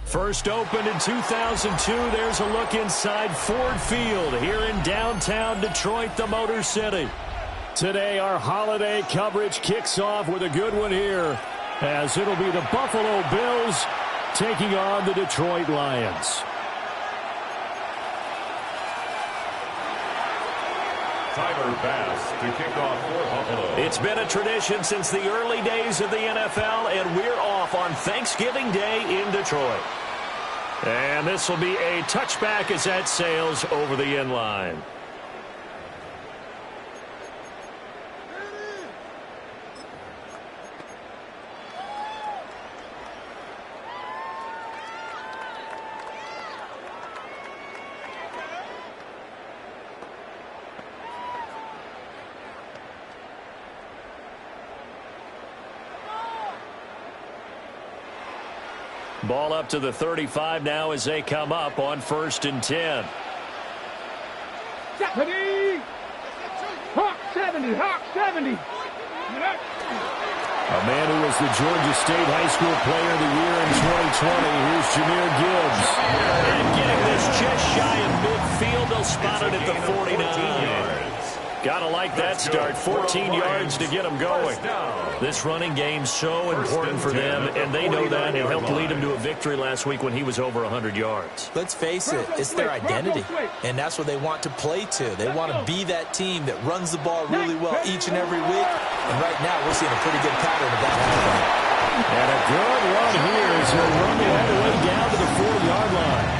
First opened in 2002. There's a look inside Ford Field here in downtown Detroit, the Motor City. Today, our holiday coverage kicks off with a good one here, as it'll be the Buffalo Bills taking on the Detroit Lions. Tyler Bass to kick off for Buffalo. It's been a tradition since the early days of the NFL, and we're off on Thanksgiving Day in Detroit. And this will be a touchback as that sails over the end line. Ball up to the 35 now as they come up on 1st and 10. 70! Hawk 70! Hawk 70! A man who was the Georgia State High School Player of the Year in 2020. Here's Jahmyr Gibbs. And getting this just shy of midfield. They'll spot it at the 49. Gotta like that start. 14 yards to get them going. This running game's so important for them, and they know that. It helped lead them to a victory last week when he was over 100 yards. Let's face it, it's their identity, and that's what they want to play to. They want to be that team that runs the ball really well each and every week, and right now we're seeing a pretty good pattern of that happening. And a good run here as he'll run all the way down to the 4-yard line.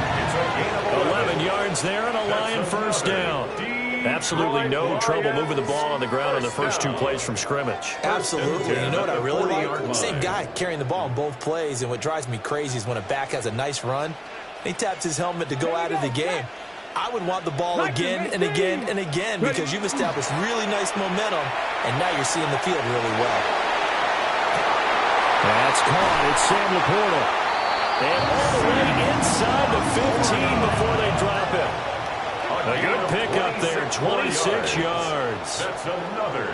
11 yards there and a Lion first down. Absolutely no trouble moving the ball on the ground on the first 2 plays from scrimmage. Absolutely. You know what I really like? Same guy carrying the ball in both plays, and what drives me crazy is when a back has a nice run, he taps his helmet to go out of the game. I would want the ball again and again and again because you've established really nice momentum, and now you're seeing the field really well. That's caught. It's Sam Laporta. And all the way inside the 15 before they drop it. A good pickup there, 26 yards. That's another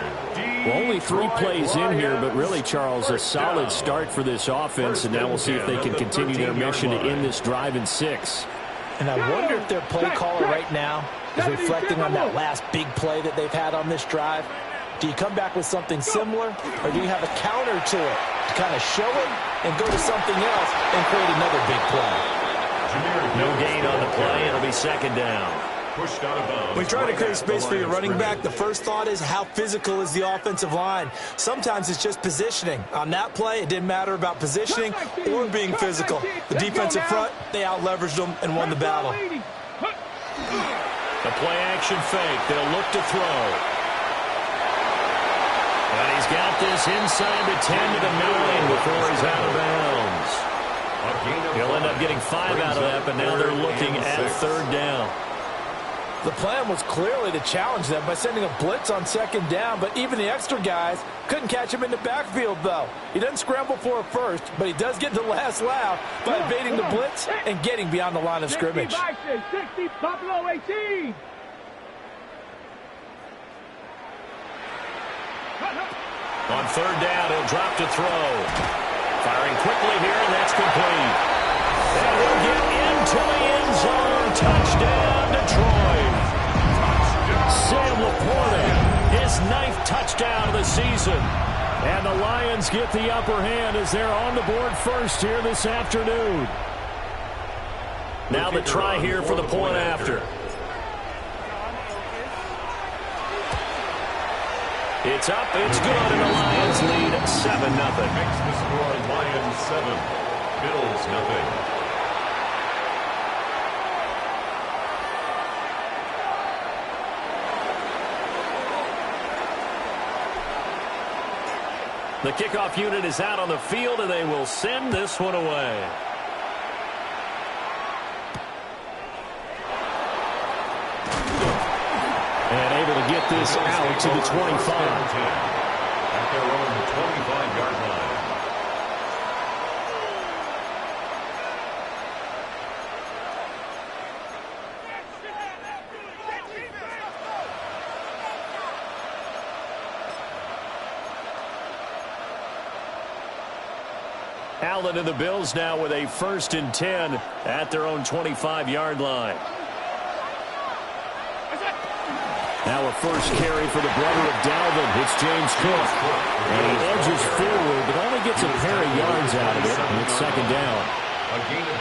Well, only 3 plays in here, but really, Charles, a solid start for this offense, and now we'll see if they can continue their mission to end this drive in 6. And I wonder if their play caller right now is reflecting on that last big play that they've had on this drive. Do you come back with something similar, or do you have a counter to it to kind of show it and go to something else and create another big play? No gain on the play. It'll be 2nd down. pushed out of bounds. When you're trying to create space for your running back, the first thought is how physical is the offensive line. Sometimes it's just positioning. On that play, it didn't matter about positioning or being physical. The defensive front, they out-leveraged them and won the battle. The play-action fake. They'll look to throw. And he's got this inside the 10 to the 9 before he's out of bounds. He'll end up getting 5 out of that, but now they're looking at 3rd down. The plan was clearly to challenge them by sending a blitz on 2nd down, but even the extra guys couldn't catch him in the backfield, though. He doesn't scramble for a first, but he does get the last laugh by evading the blitz and getting beyond the line of scrimmage. 60, Buffalo 18. On 3rd down, he'll drop to throw. Firing quickly here, and that's complete. And he'll get into the end zone. Touchdown, Detroit. Sam Laporta, his 9th touchdown of the season. And the Lions get the upper hand as they're on the board first here this afternoon. Now the try here for the point after. It's up, it's good, and the Lions lead 7-0. Makes the score Lions 7, Bills 0. The kickoff unit is out on the field, and they will send this one away. And able to get this out to the 25. At their own 25-yard line. Allen and the Bills now with a 1st and 10 at their own 25-yard line. Now a first carry for the brother of Dalvin. It's James Cook. And he edges forward, but only gets a pair of yards out of it. And it's 2nd down.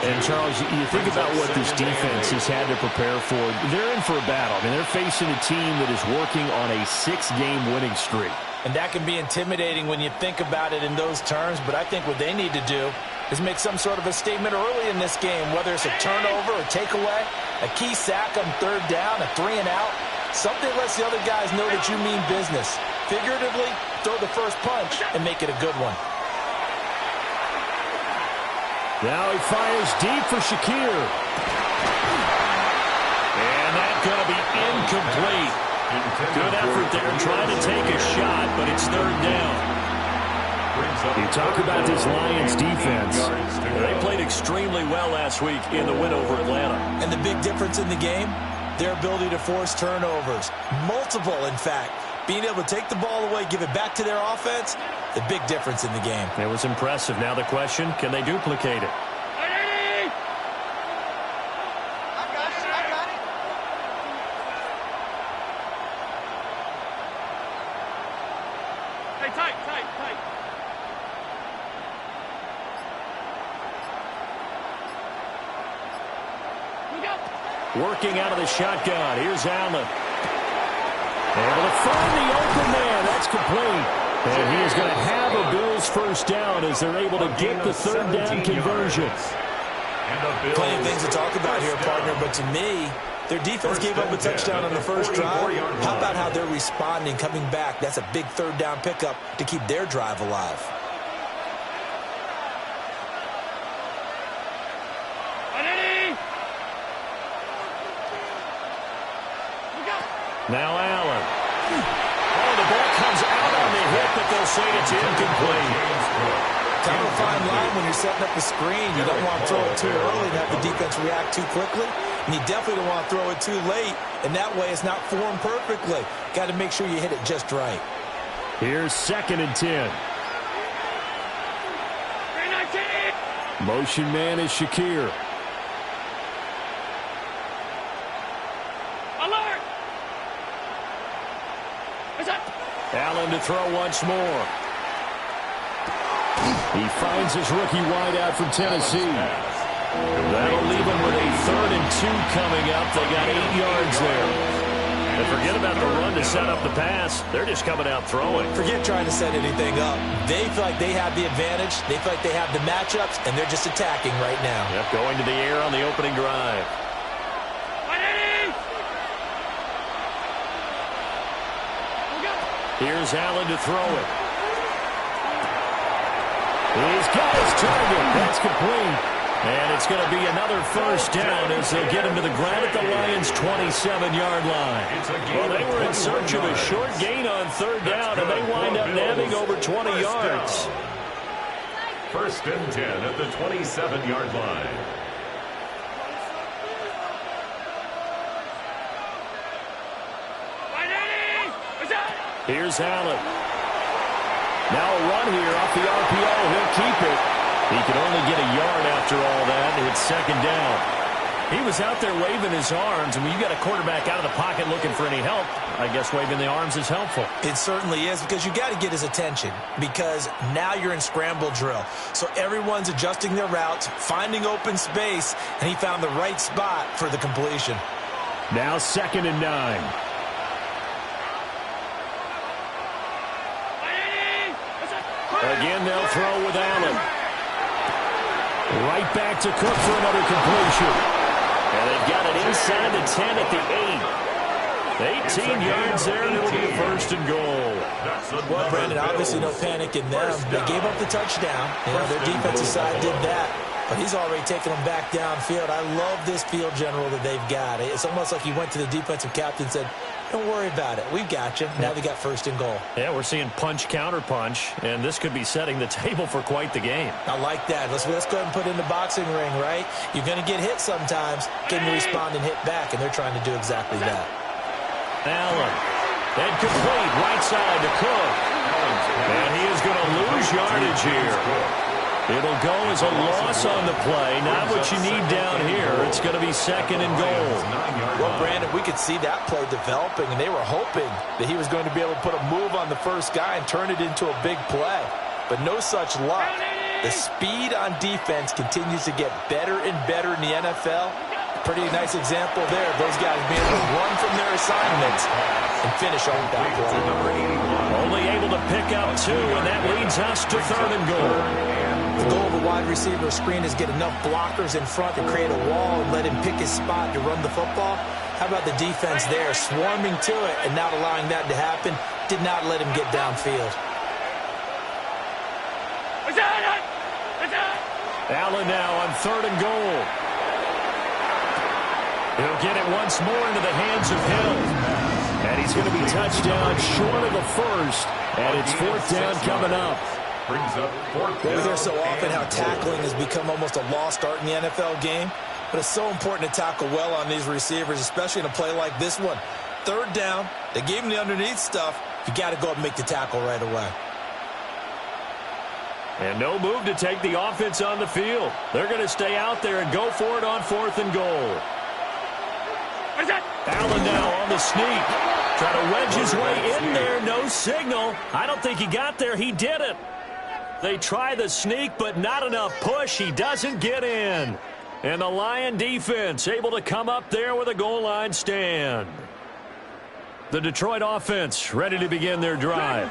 And, Charles, you think about what this defense has had to prepare for. They're in for a battle. I mean, they're facing a team that is working on a 6-game winning streak. And that can be intimidating when you think about it in those terms. But I think what they need to do is make some sort of a statement early in this game, whether it's a turnover, a takeaway, a key sack on 3rd down, a 3-and-out. Something that lets the other guys know that you mean business. Figuratively, throw the first punch and make it a good one. Now he fires deep for Shakir. And that's going to be incomplete. Good effort there trying to take a shot, but it's 3rd down. You talk about this Lions defense. They played extremely well last week in the win over Atlanta. And the big difference in the game, their ability to force turnovers. Multiple, in fact. Being able to take the ball away, give it back to their offense, the big difference in the game. It was impressive. Now the question, can they duplicate it? Working out of the shotgun. Here's Allen. Able to find the open man. That's complete. And he is going to have a Bills 1st down as they're able to get the 3rd down conversion. Plenty of things to talk about here, partner, but to me, their defense gave up a touchdown on the first drive. How about how they're responding, coming back? That's a big 3rd down pickup to keep their drive alive. Now Allen. Oh, the ball comes out on the hit, but they'll say it's incomplete. Kind of a fine line when you're setting up the screen. You don't want to throw it too early and have the defense react too quickly. And you definitely don't want to throw it too late, and that way it's not formed perfectly. Got to make sure you hit it just right. Here's 2nd and 10. Motion man is Shakir. Allen to throw once more. He finds his rookie wideout from Tennessee. That'll leave him with a 3rd and 2 coming up. They got 8 yards there. And forget about the run to set up the pass. They're just coming out throwing. Forget trying to set anything up. They feel like they have the advantage. They feel like they have the matchups, and they're just attacking right now. Yep, going to the air on the opening drive. Here's Allen to throw it. He's got his target. That's complete. And it's going to be another 1st down as they'll get him to the ground at the Lions' 27-yard line. Well, they were in search of a short gain on 3rd down, and they wind up nabbing over 20 yards. 1st and 10 at the 27-yard line. Here's Allen. Now a run here off the RPO. He'll keep it. He can only get a yard after all that. It's 2nd down. He was out there waving his arms. I mean, you got a quarterback out of the pocket looking for any help. I guess waving the arms is helpful. It certainly is, because you got to get his attention, because now you're in scramble drill. So everyone's adjusting their routes, finding open space, and he found the right spot for the completion. Now 2nd and 9. Again, they'll throw with Allen. Right back to Cook for another completion. And they've got it inside the 10 at the 8. 18 yards there, and it'll be a 1st and goal. Well, Brandon, obviously no panic in them. They gave up the touchdown. You know, their defensive side did that. But he's already taken them back downfield. I love this field general that they've got. It's almost like he went to the defensive captain and said, don't worry about it. We've got you. Now they got 1st and goal. Yeah, we're seeing punch, counter punch, and this could be setting the table for quite the game. I like that. Let's go ahead and put it in the boxing ring, right? You're going to get hit sometimes. Can you respond and hit back? And they're trying to do exactly that. Allen. And complete. Right side to Cook. And he is going to lose yardage here. It'll go as a loss on the play. Not what you need down here. It's going to be 2nd and goal. Well, Brandon, we could see that play developing, and they were hoping that he was going to be able to put a move on the first guy and turn it into a big play. But no such luck. The speed on defense continues to get better and better in the NFL. Pretty nice example there. Those guys being able to run from their assignments and finish off that play. Only able to pick up 2, and that leads us to 3rd and goal. The goal of a wide receiver screen is get enough blockers in front to create a wall and let him pick his spot to run the football. How about the defense there, swarming to it and not allowing that to happen? Did not let him get downfield. Allen now on 3rd and goal. He'll get it once more into the hands of Hill. And he's going to be touchdown short of the first. And it's 4th down coming up. Brings up 4th down. We hear so often how tackling has become almost a lost art in the NFL game. But it's so important to tackle well on these receivers, especially in a play like this one. 3rd down, they gave him the underneath stuff. You got to go up and make the tackle right away. And no move to take the offense on the field. They're going to stay out there and go for it on 4th and goal. Allen now on the sneak. Trying to wedge his way in there. No signal. I don't think he got there. He did it. They try the sneak, but not enough push. He doesn't get in. And the Lion defense able to come up there with a goal line stand. The Detroit offense ready to begin their drive.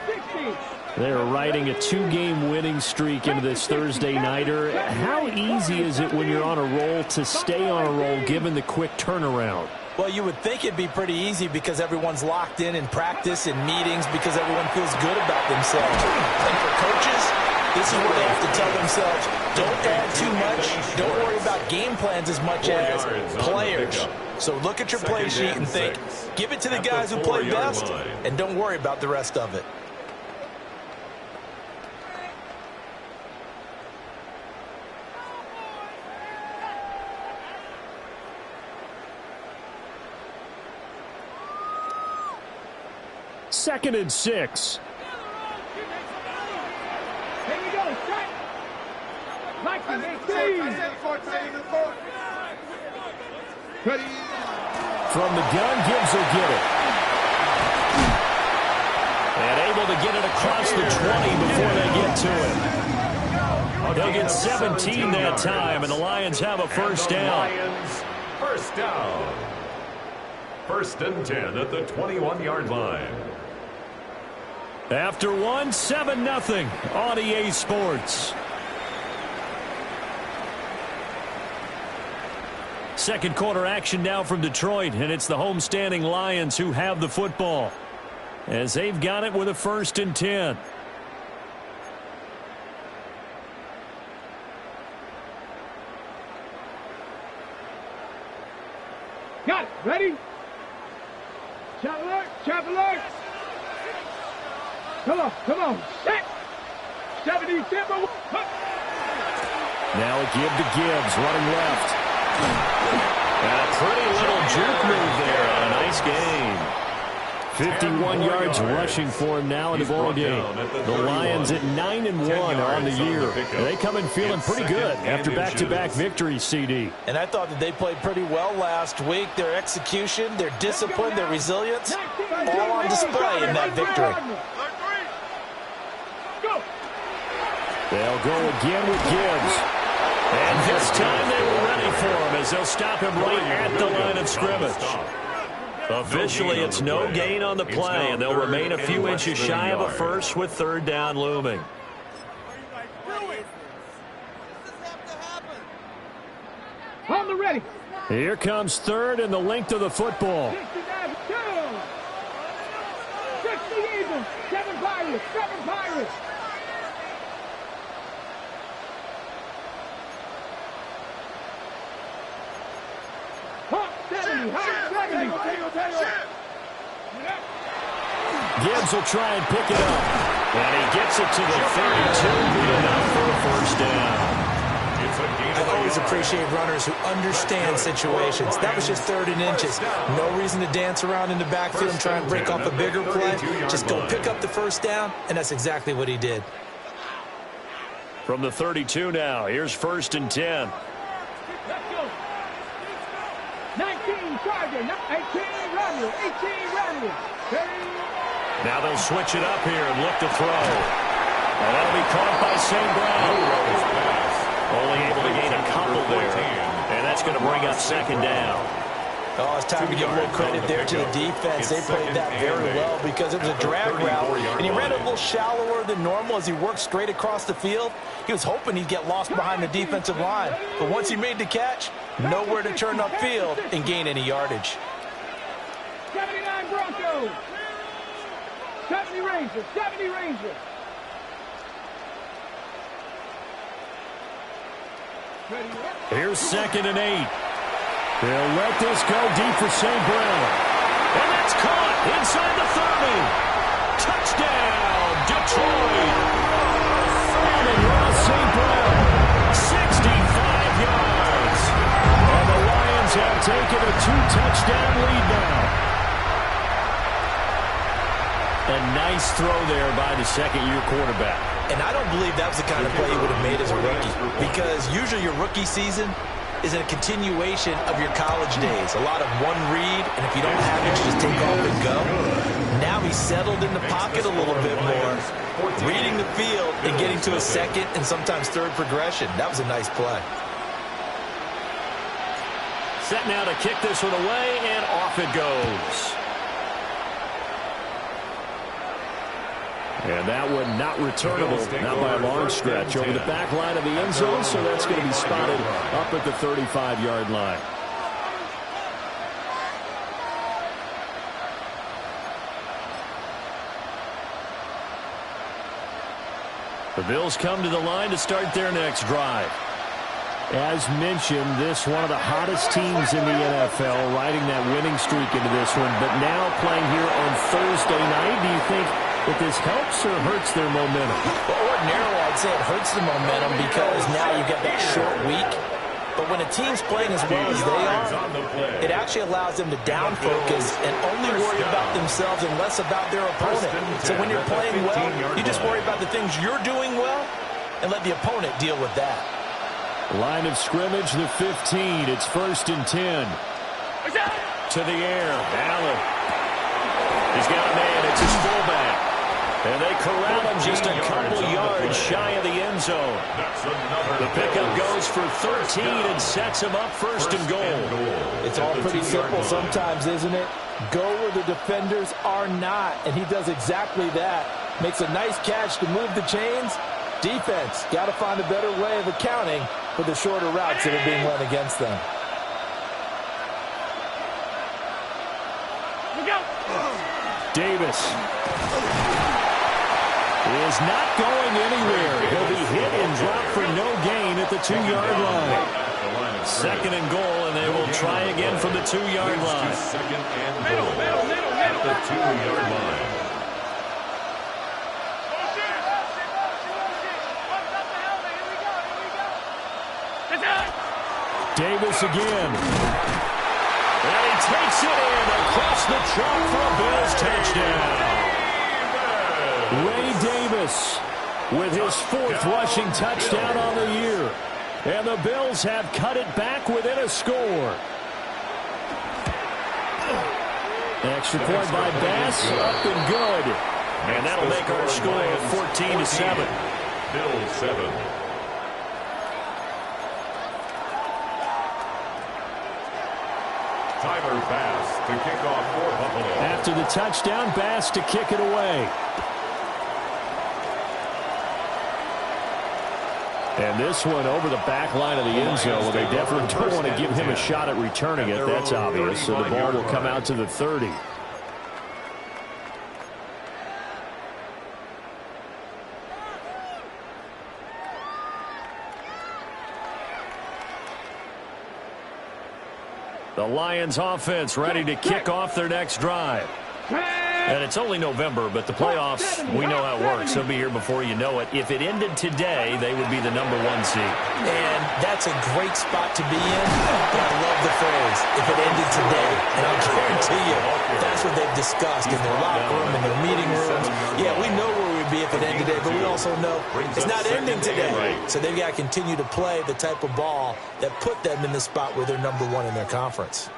They're riding a 2-game winning streak into this Thursday nighter. How easy is it when you're on a roll to stay on a roll given the quick turnaround? Well, you would think it'd be pretty easy because everyone's locked in practice and meetings because everyone feels good about themselves. And for coaches, this is where they have to tell themselves, don't add too much, don't worry about game plans as much as players. So look at your play sheet and think, give it to the guys who play best, and don't worry about the rest of it. Second and 6. Here we go, strike. Mikey, ready. From the gun, Gibbs will get it. And able to get it across the 20 before they get to it. They'll get 17 that time, and the Lions have a first down. First down. 1st and 10 at the 21-yard line. After 7-0 on EA Sports. Second quarter action now from Detroit, and it's the homestanding Lions who have the football as they've got it with a 1st and 10. Got it. Ready? Chop alert. Chop alert. Come on. Set. 70, tempo. Now a give to Gibbs, running left. And a pretty little juke move there on a nice game. 51 yards rushing for him now in the ball game. The Lions at 9-1 on the year. They come in feeling pretty good after back-to-back victories, CD. And I thought that they played pretty well last week. Their execution, their discipline, their resilience, all on display in that victory. They'll go again with Gibbs. And this time they were ready for him as they'll stop him right at the line of scrimmage. Officially, it's no gain on the play, and they'll remain a few inches shy of a first with 3rd down looming. On the ready. Here comes 3rd and the length of the football. 60 Eagles, 7 Pirates, 7 Pirates. Hawk 70, Hawk 70. Gibbs will try and pick it up. And he gets it to the 32, enough for a first down. I always appreciate runners who understand situations. That was just 3rd and inches. No reason to dance around in the backfield and try and break off a bigger play. Just go pick up the first down, and that's exactly what he did. From the 32 now, here's 1st and 10. Let's go. 19 Charger, 18 Romeo, 18 Romeo. Now they'll switch it up here and look to throw. And that'll be caught by St. Brown. Only able to gain a couple there. And that's going to bring up 2nd down. Oh, it's time to give a little credit there to the defense. They played that very well because it was a drag route, and he ran a little shallower than normal as he worked straight across the field. He was hoping he'd get lost behind the defensive line, but once he made the catch, nowhere to turn upfield and gain any yardage. 79 Broncos. 70 Rangers, 70 Rangers. Here's 2nd and 8. They'll let this go deep for St. Brown. And that's caught inside the 30. Touchdown, Detroit. Amon-Ra St. Brown, 65 yards. And the Lions have taken a 2-touchdown lead now. A nice throw there by the second-year quarterback. And I don't believe that was the kind of play he would have made as a rookie, because usually your rookie season is a continuation of your college days. A lot of one read, and if you don't have it, you just take off and go. Now he's settled in the pocket a little bit more, reading the field and getting to a second and sometimes third progression. That was a nice play. Set now to kick this one away, and off it goes. And that one not returnable, not by a long stretch, over the back line of the end zone, so that's going to be spotted up at the 35-yard line. The Bills come to the line to start their next drive. As mentioned, this one of the hottest teams in the NFL, riding that winning streak into this one, but now playing here on Thursday night. Do you think that this helps or hurts their momentum? Well, ordinarily, I'd say it hurts the momentum because now you get that short week. But when a team's playing as well as they are, it actually allows them to down focus and only worry about themselves and less about their opponent. So when you're playing well, you just worry about the things you're doing well and let the opponent deal with that. Line of scrimmage, the 15. It's 1st and 10. To the air. Allen. He's got a man. It's his fullback. And they corral him just a couple yards shy of the end zone. The pickup goes for 13 and sets him up 1st and goal. It's all pretty simple sometimes, isn't it? Go where the defenders are not, and he does exactly that. Makes a nice catch to move the chains. Defense, got to find a better way of accounting for the shorter routes that are being run against them. Davis is not going anywhere. He'll be hit and dropped for no gain at the 2-yard line. 2nd and goal, and they will try again from the 2-yard line. 2nd and goal at the 2-yard line. Davis again. And he takes it in across the chalk for a Bills touchdown. Ray Davis with his 4th rushing touchdown on the year. And the Bills have cut it back within a score. Extra point by Bass, up and good. And that'll make our score 14-7. Bills 7. Tyler Bass to kick off for Buffalo. After the touchdown, Bass to kick it away. And this one over the back line of the end zone. Well, they definitely don't want to give him a shot at returning it. That's obvious. So the ball will come out to the 30. The Lions offense ready to kick off their next drive. And it's only November, but the playoffs, we know how it works. They'll be here before you know it. If it ended today, they would be the #1 seed. And that's a great spot to be in. But I love the phrase, if it ended today. And I'll guarantee you, that's what they've discussed in their locker room, in their meeting rooms. Yeah, we know where we would be if it ended today, but we also know it's not ending today. So they've got to continue to play the type of ball that put them in the spot where they're #1 in their conference.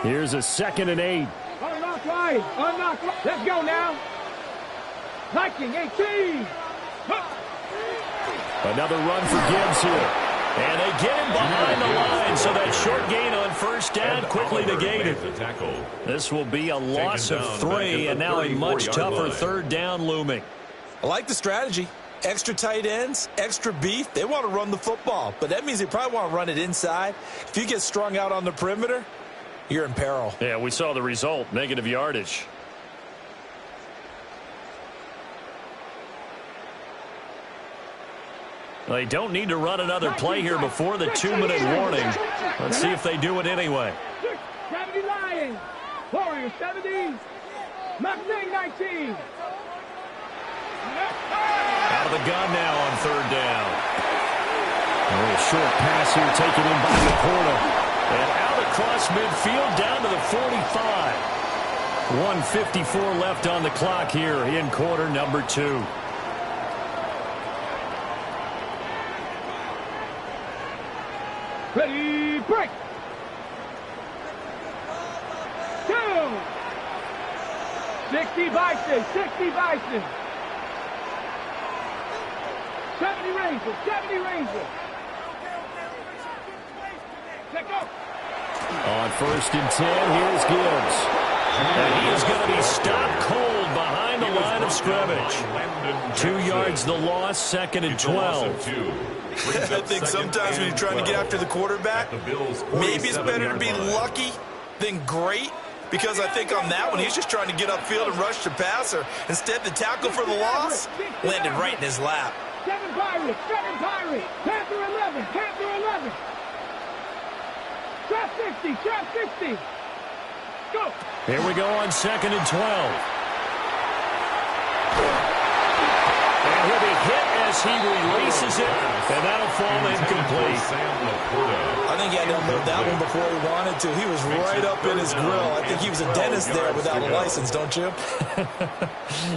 Here's a 2nd and 8. Unlock line. Unlock line. Let's go now. Viking 18. Another run for Gibbs here. And they get him behind the line, so that short gain on 1st down quickly negated. This will be a loss of 3, and now a much tougher 3rd down looming. I like the strategy. Extra tight ends, extra beef. They want to run the football, but that means they probably want to run it inside. If you get strung out on the perimeter, you're in peril. Yeah, we saw the result, negative yardage. They don't need to run another play here before the 2-minute warning. Let's see if they do it anyway. 70 Lions. Warriors 70. Mustang 19. Out of the gun now on 3rd down. A short pass here taken in by Laporta. And out across midfield down to the 45. 1:54 left on the clock here in quarter number 2. Ready, break. 2. 60 Bison, 60 Bison. 70 Rangers, 70 Rangers. Let go. On 1st and 10, here's Gibbs. And he is going to be stopped cold behind the line of scrimmage. 2 yards the loss, 2nd and 12. I think sometimes when you're trying to get after the quarterback, maybe it's better to be lucky than great, because I think on that one, he's just trying to get upfield and rush the passer. Instead, the tackle for the loss landed right in his lap. 7 Pirates, 7 Pirates. Panther 11, Panther 11. Trap 60, trap 60. Go. Here we go on 2nd and 12. And he'll be hit as he releases it, and that'll fall incomplete. I think he had to unload that one before he wanted to. He was right up in his grill. I think he was a dentist there without a license, don't you?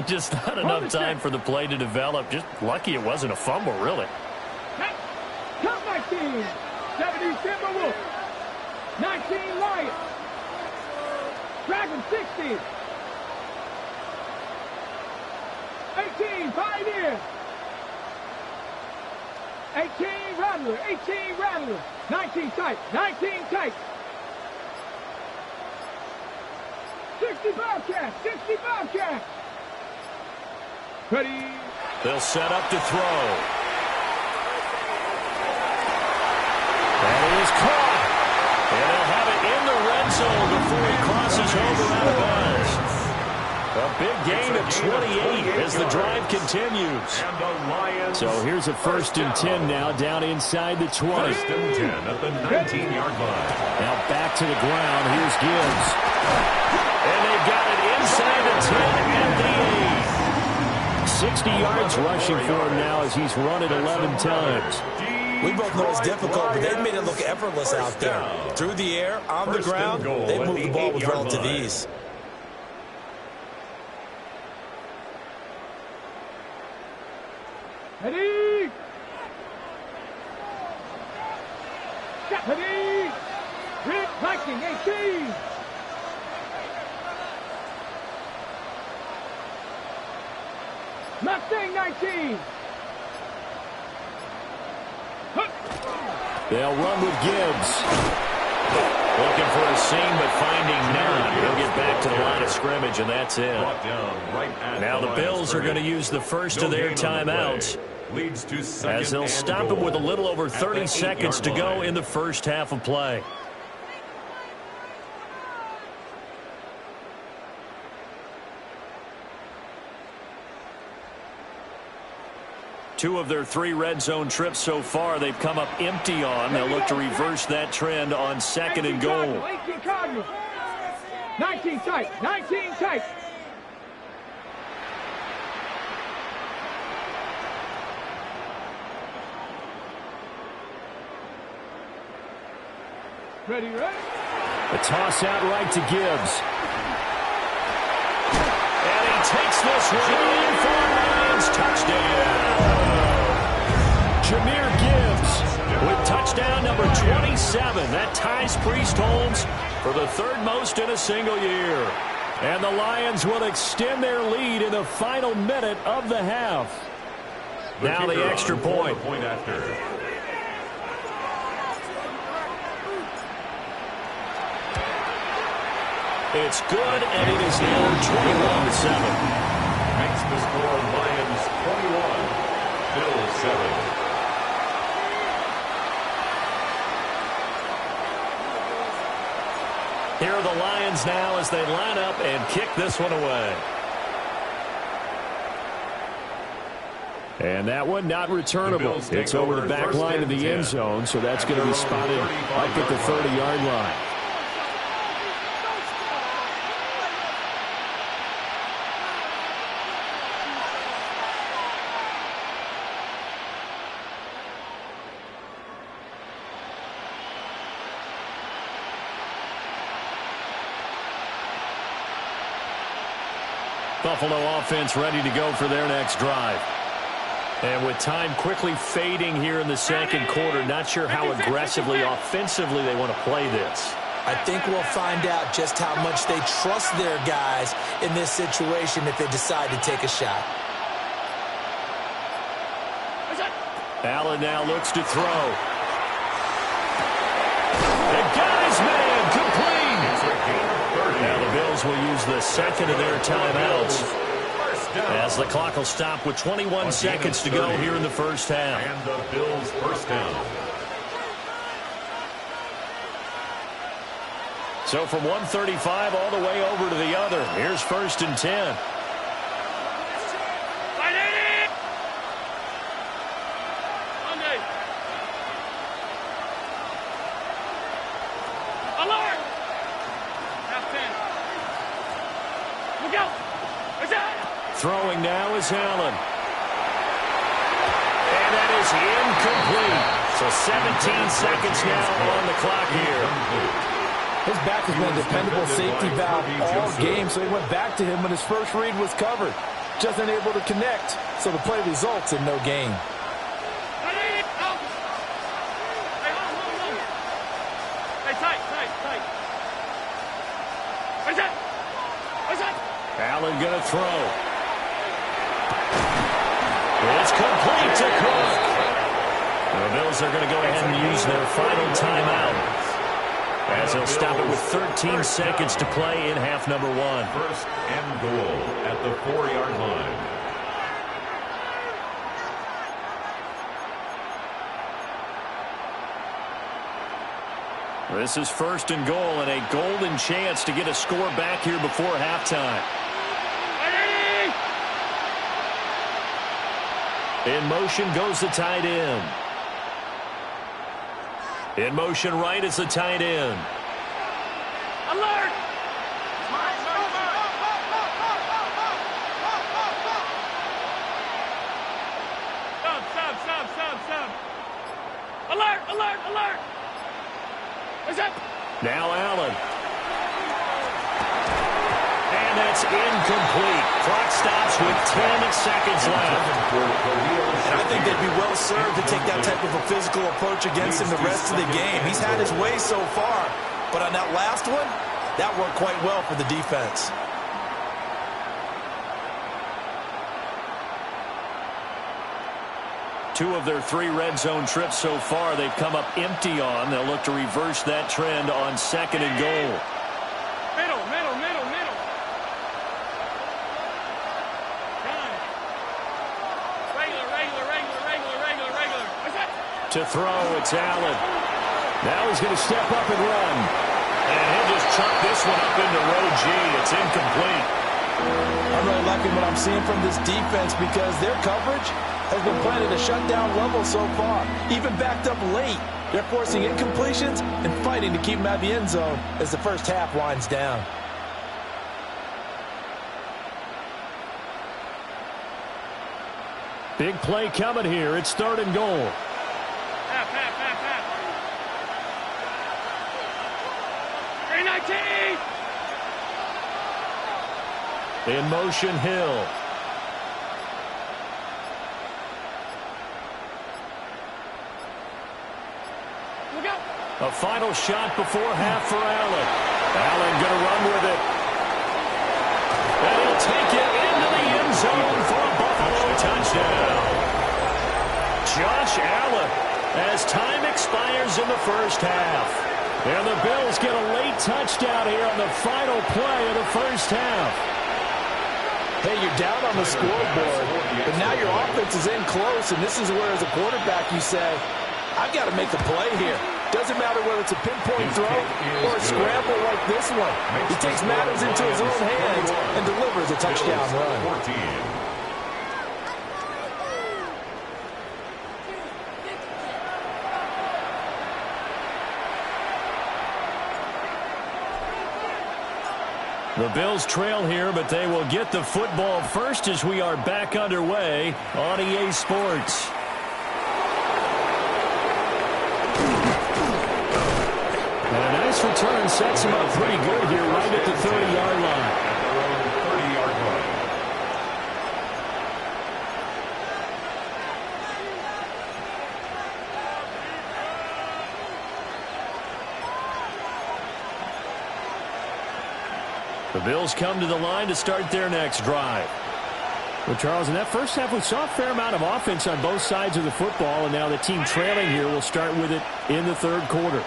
Just not enough time for the play to develop. Just lucky it wasn't a fumble, really. Come back team. 70 Timberwolves. 19 Lions. Dragon 60. 18 Pioneers. 18 Rattler. 18 Rattler. 19 tight. 19 tight. 60 Bobcats. 60 Bobcats. Ready. They'll set up to throw. That is caught. And they'll have it in the red zone before he crosses over out of bounds. A big gain of 28 as the drive continues. So here's a 1st and 10 now down inside the 20. 1st and 10 at the 19-yard line. Now back to the ground. Here's Gibbs. And they've got it inside the 10 and the 8. 60 yards rushing for him now as he's run it 11 times. We both know it's difficult, but they've made it look effortless out there. Through the air, on the ground, they've moved the ball with relative ease. Ready. Ready. Red Viking 18. Mustang 19. They'll run with Gibbs. Looking for a seam, but finding none. He'll get back to the line of scrimmage, and that's it. Now the Bills are going to use the first of their timeouts, as they'll stop him with a little over 30 seconds to go in the first half of play. Two of their 3 red zone trips so far, they've come up empty on. They'll look to reverse that trend on 2nd and goal. 18 Cardinals. 19 tight. 19 tight. Ready, ready. A toss out right to Gibbs. And he takes this one in for Lions touchdown. Jahmyr Gibbs with touchdown number 27. That ties Priest Holmes for the third most in a single year. And the Lions will extend their lead in the final minute of the half. Now the extra point. It's good, and it is now 21-7. Makes the score Lions 21, Bills 7. Here are the Lions now as they line up and kick this one away. And that one not returnable. It's over the back line of the end zone, so that's going to be spotted up at the 30-yard line. Buffalo offense ready to go for their next drive. And with time quickly fading here in the second quarter, not sure how aggressively, offensively they want to play this. I think we'll find out just how much they trust their guys in this situation if they decide to take a shot. Allen now looks to throw. The guy's man, complete. Now the Bills will use the second of their timeouts as the clock will stop with 21 seconds to go here in the first half. And the Bills first down. So from 135 all the way over to the other. Here's 1st and 10. Throwing now is Allen. And that is incomplete. So 17 seconds now on the clock here. His back has been a dependable safety valve all game, so he went back to him when his first read was covered. Just unable to connect, so the play results in no gain. Allen going to throw. It's complete to Cook. The Bills are going to go ahead and use their final timeout as they'll stop it with 13 seconds to play in half number 1. 1st and goal at the 4-yard line. This is 1st and goal and a golden chance to get a score back here before halftime. In motion goes the tight end. In motion right is the tight end. Alert! Stop. Alert! What's up? Now Allen. And that's incomplete. Clock stops with 10 seconds left. And I think they'd be well served to take that type of a physical approach against him the rest of the game. He's had his way so far, but on that last one, that worked quite well for the defense. Two of their 3 red zone trips so far they've come up empty on. They'll look to reverse that trend on 2nd and goal. Middle. Regular. What's that? To throw, it's Allen. Now he's going to step up and run. And he'll just chuck this one up into row G. It's incomplete. I'm really liking what I'm seeing from this defense because their coverage has been playing at a shutdown level so far. Even backed up late, they're forcing incompletions and fighting to keep them out of the end zone as the first half winds down. Big play coming here. It's 3rd and goal. Pass. 319! In motion, Hill. A final shot before half for Allen. Allen going to run with it. And he'll take it into the end zone for a Buffalo touchdown. Josh Allen, as time expires in the first half. And the Bills get a late touchdown here on the final play of the first half. Hey, you're down on the scoreboard, but now your offense is in close, and this is where, as a quarterback, you say, I've got to make a play here. Doesn't matter whether it's a pinpoint throw or a scramble like this one. He takes matters into his own hands and delivers a touchdown run. The Bills trail here, but they will get the football first as we are back underway on EA Sports. And a nice return sets him up pretty good here right at the 30-yard line. At their own 30-yard line. The Bills come to the line to start their next drive. Well, Charles, in that first half, we saw a fair amount of offense on both sides of the football, and now the team trailing here will start with it in the third quarter.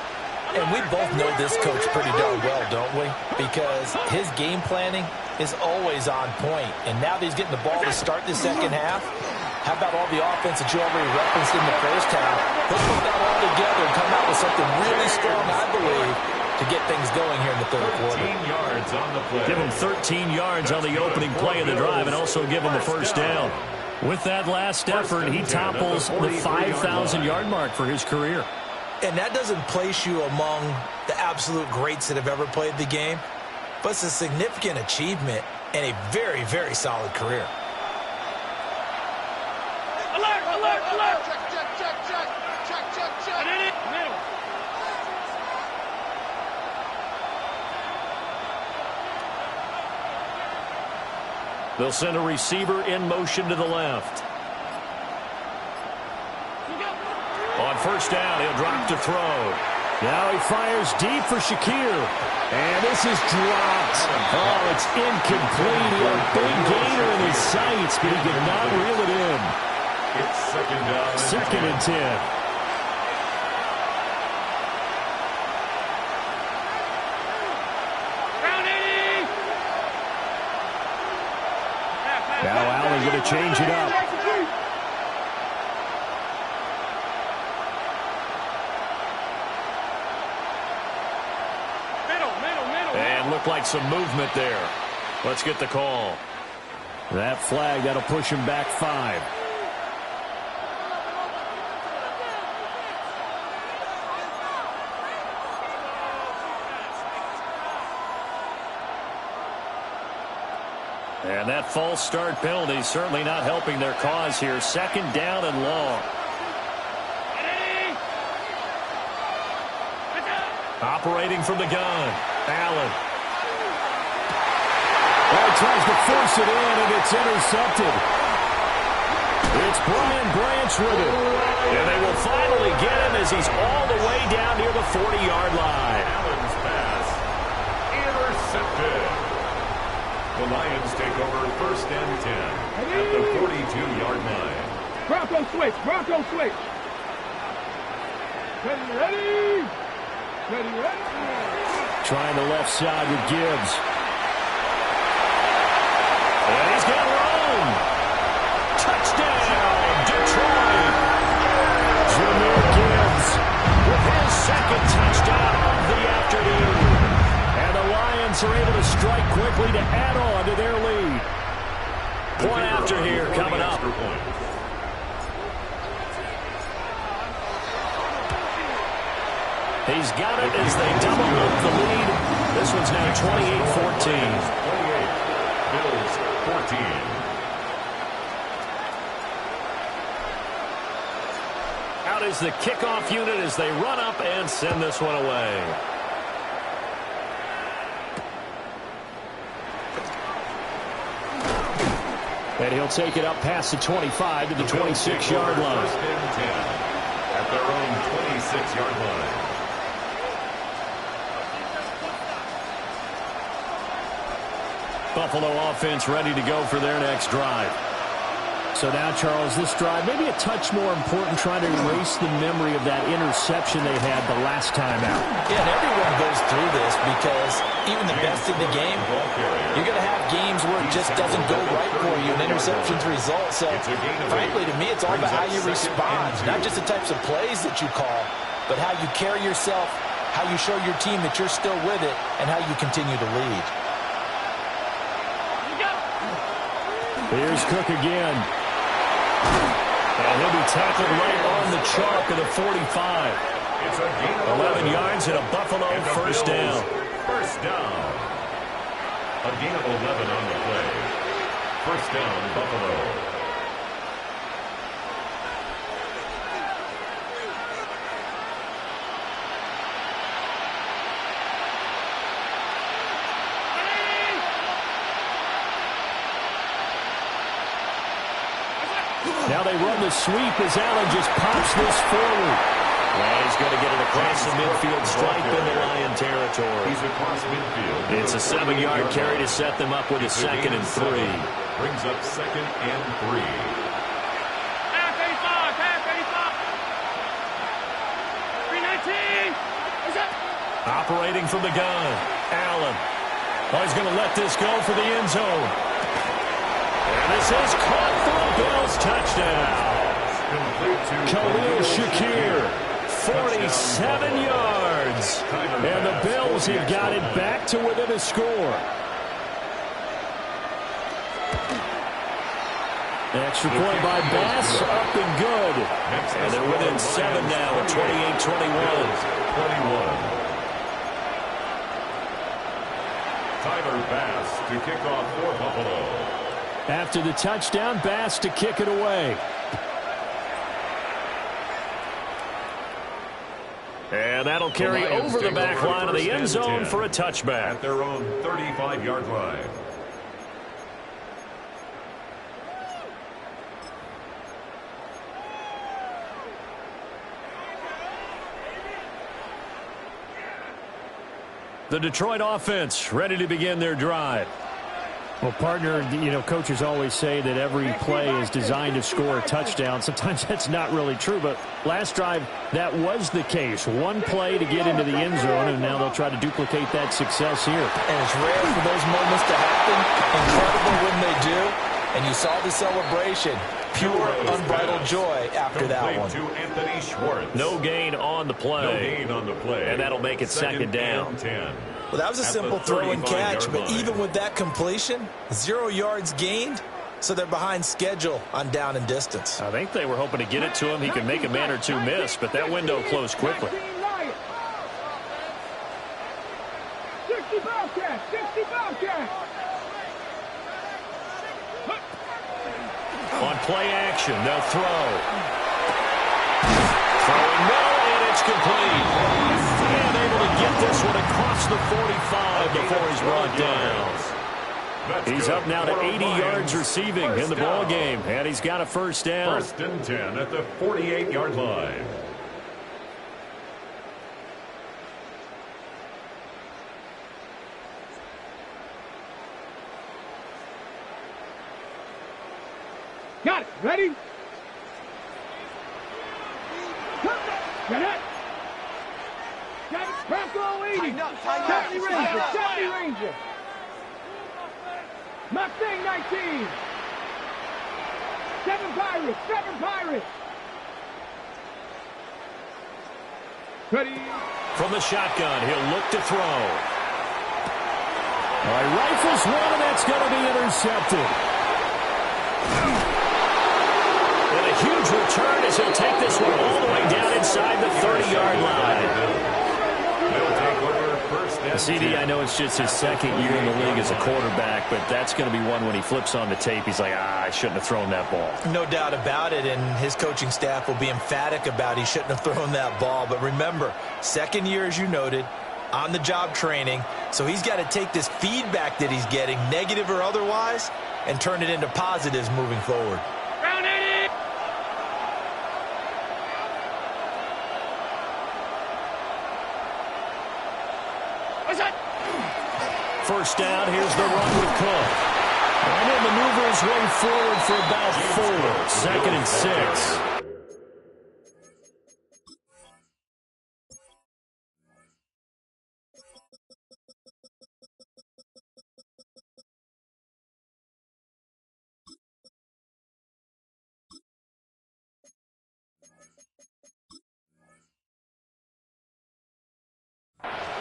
And we both know this coach pretty darn well, don't we? Because his game planning is always on point. And now that he's getting the ball to start the second half, how about all the offense that you already referenced in the first half? He'll put that all together and come out with something really strong, I believe, to get things going here in the third quarter. 13 yards on the play. Give him 13 yards on the opening play of the drive and also give him a first down. With that last effort, he topples the 5,000-yard mark for his career. And that doesn't place you among the absolute greats that have ever played the game, but it's a significant achievement and a very, very solid career. Alert, alert, alert! Check. Middle. They'll send a receiver in motion to the left. On first down, he'll drop to throw. Now he fires deep for Shakir. And this is dropped. Oh, it's incomplete. He had a big gainer in his sights, but he could not reel it in. It's second down. Second and 10. Now Allen going to change it up. And looked like some movement there. Let's get the call. That flag, that'll push him back 5. And that false start penalty certainly not helping their cause here. Second down and long. Operating from the gun, Allen. Well, he tries to force it in, and it's intercepted. It's Brian Branch with it. And they will finally get him as he's all the way down near the 40-yard line. Allen's pass intercepted. The Lions take over first and 10 at the 42-yard line. Bronco switch. Ready. Trying the left side with Gibbs. And he's got room. Touchdown, Detroit. Jahmyr Gibbs with his second touchdown of the afternoon. And the Lions are able to strike quickly to add on to their lead. Point after here coming up. He's got it as they double up the lead. This one's now 28-14. 28. Bills 14. Out is the kickoff unit as they run up and send this one away. And he'll take it up past the 25 to the 26-yard line. First and 10 at their own 26-yard line. Buffalo offense ready to go for their next drive. So now, Charles, this drive maybe a touch more important, trying to erase the memory of that interception they had the last time out. Yeah, and everyone goes through this because even the best in the game, you're going to have games where it just doesn't go right for you, and interceptions result. So, frankly, to me, it's all about how you respond, not just the types of plays that you call, but how you carry yourself, how you show your team that you're still with it, and how you continue to lead. Here's Cook again. And he'll be tackled right on the chalk of the 45. 11 yards and a Buffalo first down. First down. A gain of 11 on the play. First down, Buffalo. Now they run the sweep as Allen just pops this forward. Well, he's going to get it across the midfield stripe into Lion territory. He's across midfield. It's a 7-yard carry to set them up with a 2nd and 3. Brings up 2nd and 3. Half 85, half 85. 319. Operating from the gun, Allen. Oh, he's going to let this go for the end zone. And this is caught for a Bills touchdown. Khalil Shakir, 47 yards. And the Bills have got it back to within a score. Extra point by Bass, up and good. And they're within 7 now at 28-21. Tyler Bass to kick off for Buffalo. After the touchdown, Bass to kick it away. And that'll carry over the back line of the end zone for a touchback. At their own 35-yard line. The Detroit offense ready to begin their drive. Well, partner, you know, coaches always say that every play is designed to score a touchdown. Sometimes that's not really true, but last drive, that was the case. One play to get into the end zone, and now they'll try to duplicate that success here. And it's rare for those moments to happen. Incredible when they do. And you saw the celebration. Pure, unbridled joy after that one. To Anthony Schwartz. No gain on the play. No gain on the play. And that'll make it second down. 10. Well, that was a simple throw and catch, but even with that completion, 0 yards gained, so they're behind schedule on down and distance. I think they were hoping to get it to him. He could make a man or two miss, but that window closed quickly. 60 Bobcats, 60 Bobcats. On play action, they'll throw. Throwing middle, and it's complete. And able to get this one across the 45 before he's brought down. He's up now to 80 yards receiving in the ball game, and he's got a first down. First and 10 at the 48-yard line. Got it. Ready? Got it. Got it. Bronco 80. 70 Ranger. 70 Ranger. Mustang 19. 7 Pirates. 7 Pirates. Ready? From the shotgun, he'll look to throw. All right, rifles one, and that's going to be intercepted. And a huge return as he'll take this one all the way down inside the 30-yard line. CD, I know it's just his second year in the league as a quarterback, but that's going to be one when he flips on the tape. He's like, I shouldn't have thrown that ball. No doubt about it, and his coaching staff will be emphatic about he shouldn't have thrown that ball. But remember, second year, as you noted, on-the-job training, so he's got to take this feedback that he's getting, negative or otherwise, and turn it into positives moving forward. Round 80. first down. Here's the run with Cook. And he'll maneuver his way forward for about 4. 2nd and 6.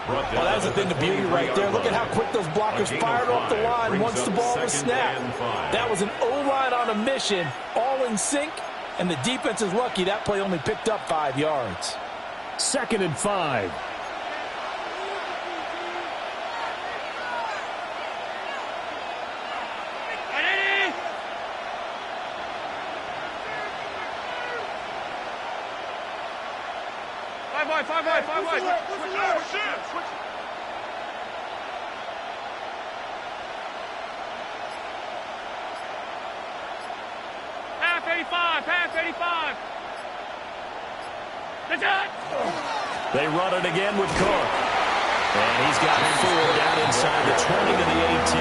Well, that's the thing, the beauty right there. Look at how quick those blockers fired off the line once the ball was snapped. That was an O-line on a mission, all in sync, and the defense is lucky that play only picked up 5 yards. 2nd and 5. Five wide. Switch. Pass 85. That's it. They run it again with Cook. And he's got 4 down inside the 20 to the 18.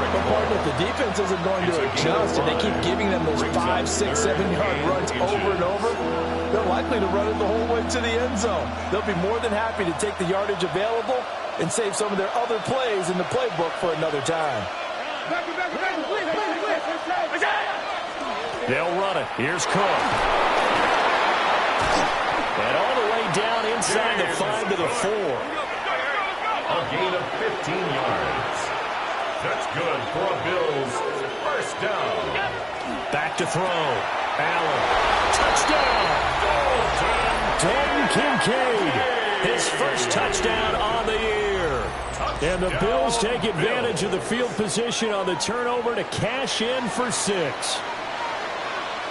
But partner, if the defense isn't going to adjust and they keep giving them those 5, 6, 7-yard runs over and over, they're likely to run it the whole way to the end zone. They'll be more than happy to take the yardage available and save some of their other plays in the playbook for another time. They'll run it. Here's Cook. And all the way down inside the 5 to the 4. A gain of 15 yards. That's good for a Bills first down. Back to throw. Allen. Touchdown. Dalton Kincaid. His first touchdown on the year. And the Bills take advantage of the field position on the turnover to cash in for 6.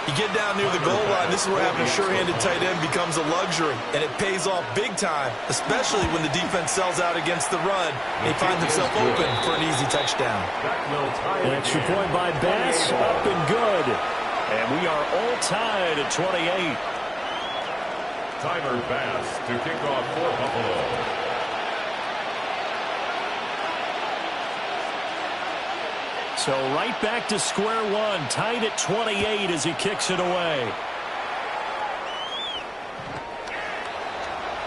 You get down near the goal line, this is where having a sure-handed tight end becomes a luxury, and it pays off big time, especially when the defense sells out against the run. He finds himself open for an easy touchdown. An extra point by Bass, up and good. And we are all tied at 28. Tyler Bass to kick off for Buffalo. So right back to square one, tied at 28 as he kicks it away.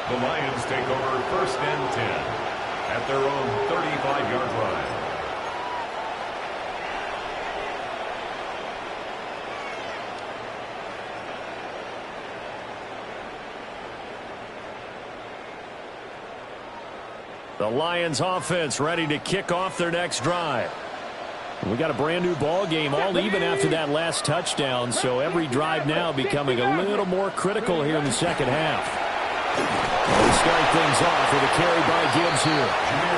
The Lions take over 1st and 10 at their own 35-yard line. The Lions offense ready to kick off their next drive. We got a brand new ball game, all even after that last touchdown, so every drive now becoming a little more critical here in the second half. We start things off with a carry by Gibbs here.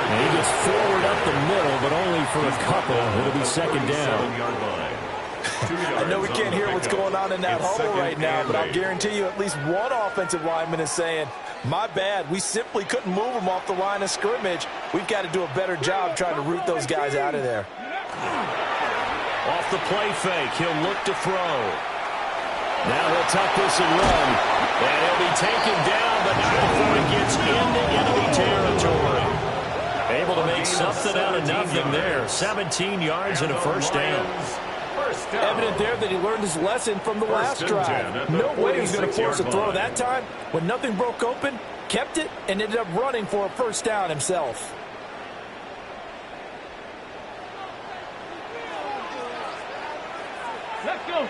And he gets forward up the middle, but only for a couple. It'll be 2nd down. I know we can't hear what's going on in that huddle right now, but I'll guarantee you at least one offensive lineman is saying, my bad, we simply couldn't move them off the line of scrimmage. We've got to do a better job trying to root those guys out of there. Off the play fake, he'll look to throw. Now he'll tuck this and run. And he'll be taken down, but not before he gets into enemy territory. Able to make something out of nothing there. 17 yards and a first down. Evident there that he learned his lesson from the last drive. No way he was going to force a throw that time. When nothing broke open, kept it, and ended up running for a first down himself. Let's go.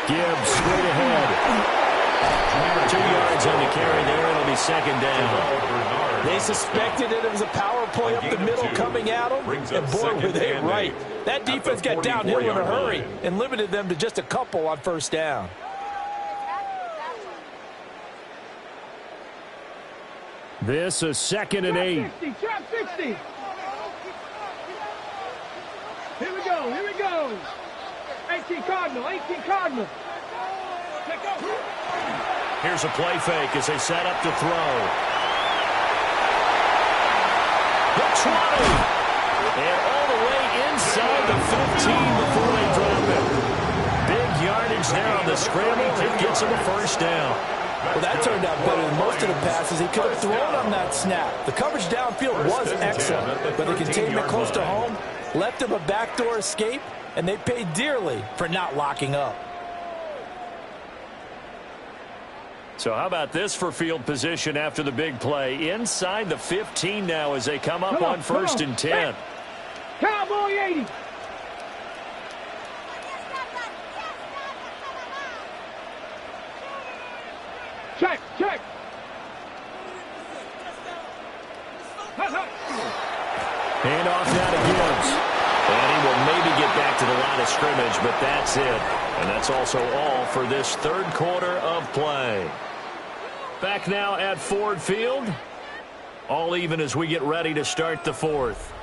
Gibbs straight ahead. 2 yards on the carry there. It'll be 2nd down. They suspected that it was a power play up the middle coming at them, and boy, were they right. That defense got downhill in a hurry and limited them to just a couple on first down. This is 2nd and 8. 60. Here we go. 18 Cardinal. Here's a play fake as they set up to throw. The 20. And all the way inside the 15 before they drop it. Big yardage there on the scramble. It gets them a first down. Well, that turned out better than most of the passes he could have thrown on that snap. The coverage downfield was excellent, but the containment close to home left him a backdoor escape, and they paid dearly for not locking up. So how about this for field position after the big play? Inside the 15 now as they come up on 1st and 10. Cowboy 80. Check. Hand off now to Gibbs. And he will maybe get back to the line of scrimmage, but that's it. And that's also all for this third quarter of play. Back now at Ford Field. All even as we get ready to start the fourth.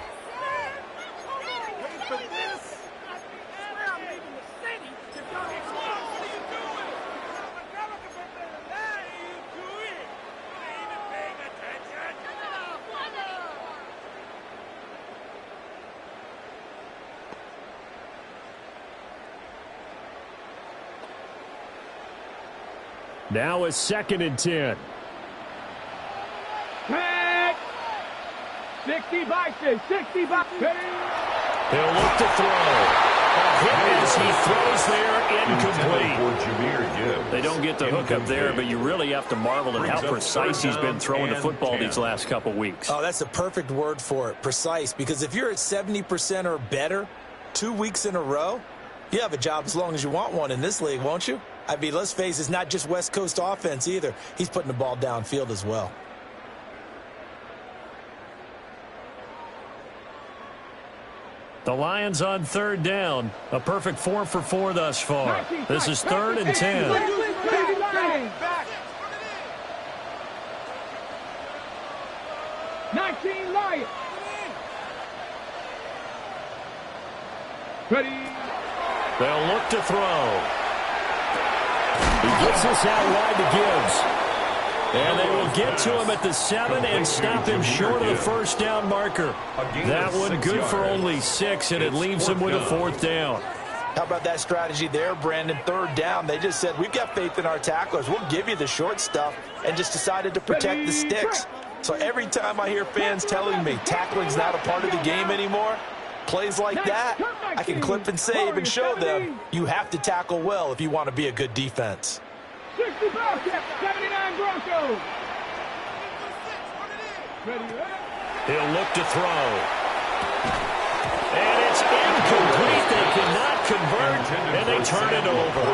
Now a 2nd and 10. Back. 60 boxes. 60 boxes. He'll look to throw. A hit as he throws there, incomplete. They don't get the hook up there, but you really have to marvel at how precise he's been throwing the football these last couple weeks. Oh, that's the perfect word for it, precise, because if you're at 70% or better 2 weeks in a row, you have a job as long as you want one in this league, won't you? I mean, let's face it, it's not just West Coast offense either. He's putting the ball downfield as well. The Lions on 3rd down. A perfect 4 for 4 thus far. This is 3rd and 10. 19 Lions. Ready. They'll look to throw. He gets this out wide to Gibbs. And they will get to him at the 7 and stop him short of the 1st down marker. That one good for only 6, and it leaves him with a 4th down. How about that strategy there, Brandon? 3rd down, they just said, we've got faith in our tacklers. We'll give you the short stuff, and just decided to protect the sticks. So every time I hear fans telling me tackling's not a part of the game anymore, plays like that, I can clip and save and show them you have to tackle well if you want to be a good defense. 60 Bobcats, 79 Broncos. He'll look to throw. And it's incomplete. They cannot convert, and they turn it over.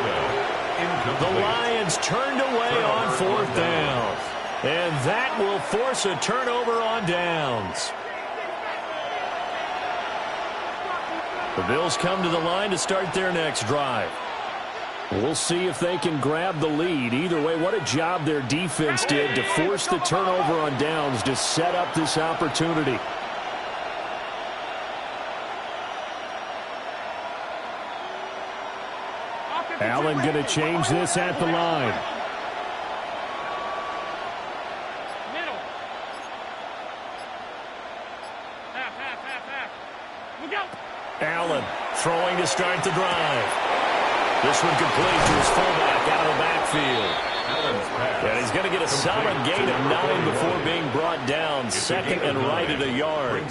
The Lions turned away on 4th down. And that will force a turnover on downs. The Bills come to the line to start their next drive. We'll see if they can grab the lead. Either way, what a job their defense did to force the turnover on downs to set up this opportunity. Allen going to change this at the line. Allen throwing to start the drive. This one complete to his fullback out of the backfield. And he's going to get a solid gain of 9 before being brought down. 2nd and right at a yard.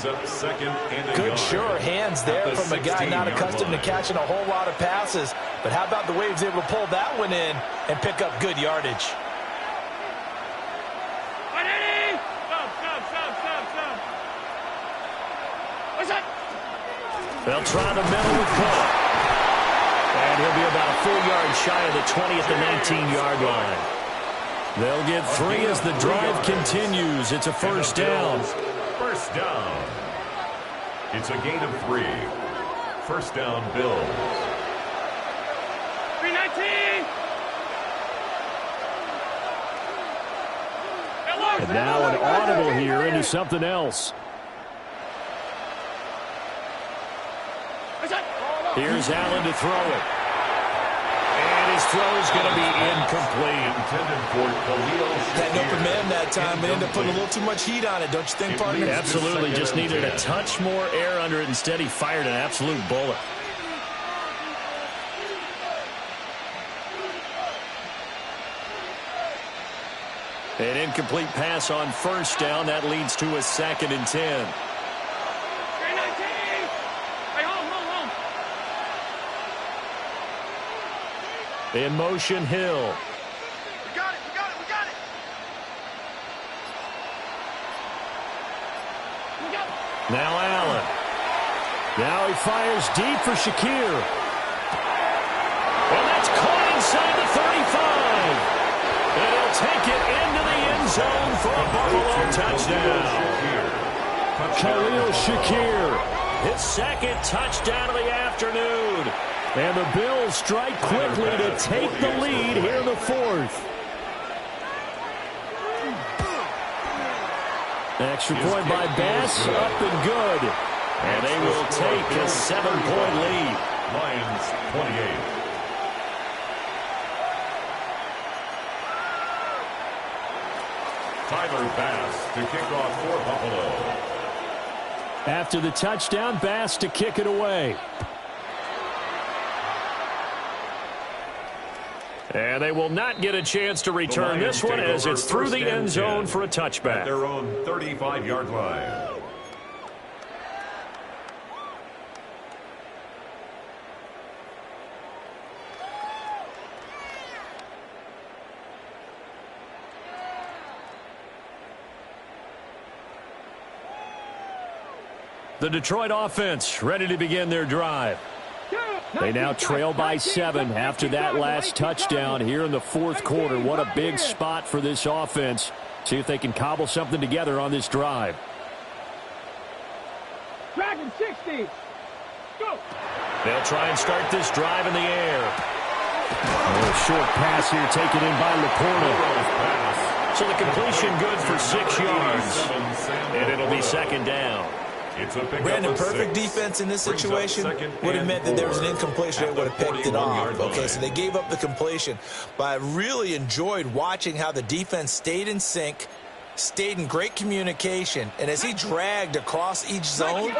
Good sure hands there from a guy not accustomed to catching a whole lot of passes. But how about the way he was able to pull that one in and pick up good yardage? They'll try the middle with Cook. And he'll be about a full yard shy of the 20 at the 19-yard line. They'll get 3 as the drive continues. It's a 1st down. 1st down. It's a gain of 3. 1st down, Bills. 319. And now an audible here into something else. Here's Allen to throw it. And his throw's going to be incomplete. Had an open man that time, but ended up putting a little too much heat on it, don't you think, partner? Absolutely. Just needed a touch more air under it. Instead, he fired an absolute bullet. An incomplete pass on first down. That leads to a 2nd and 10. In motion, Hill. We got it. Now Allen. Now he fires deep for Shakir. And that's caught inside the 35. And he'll take it into the end zone for a Buffalo touchdown. Khalil Shakir. His 2nd touchdown of the afternoon. And the Bills strike quickly to take the lead here in the 4th. Extra point by Bass, up and good. And they will take a 7-point lead. Lions 28. Tyler Bass to kick off for Buffalo. After the touchdown, Bass to kick it away. And they will not get a chance to return this one as it's through the end zone for a touchback. At their own 35-yard line. The Detroit offense ready to begin their drive. They now trail by 7 after that last touchdown here in the 4th quarter. What a big spot for this offense. See if they can cobble something together on this drive. Dragon 60. Go. They'll try and start this drive in the air. A short pass here taken in by Laporta. So the completion good for 6 yards. And it'll be 2nd down. Brandon, perfect defense in this situation would have meant that there was an incompletion. They would have picked it off. Okay, so they gave up the completion. But I really enjoyed watching how the defense stayed in sync, stayed in great communication. And as he dragged across each zone,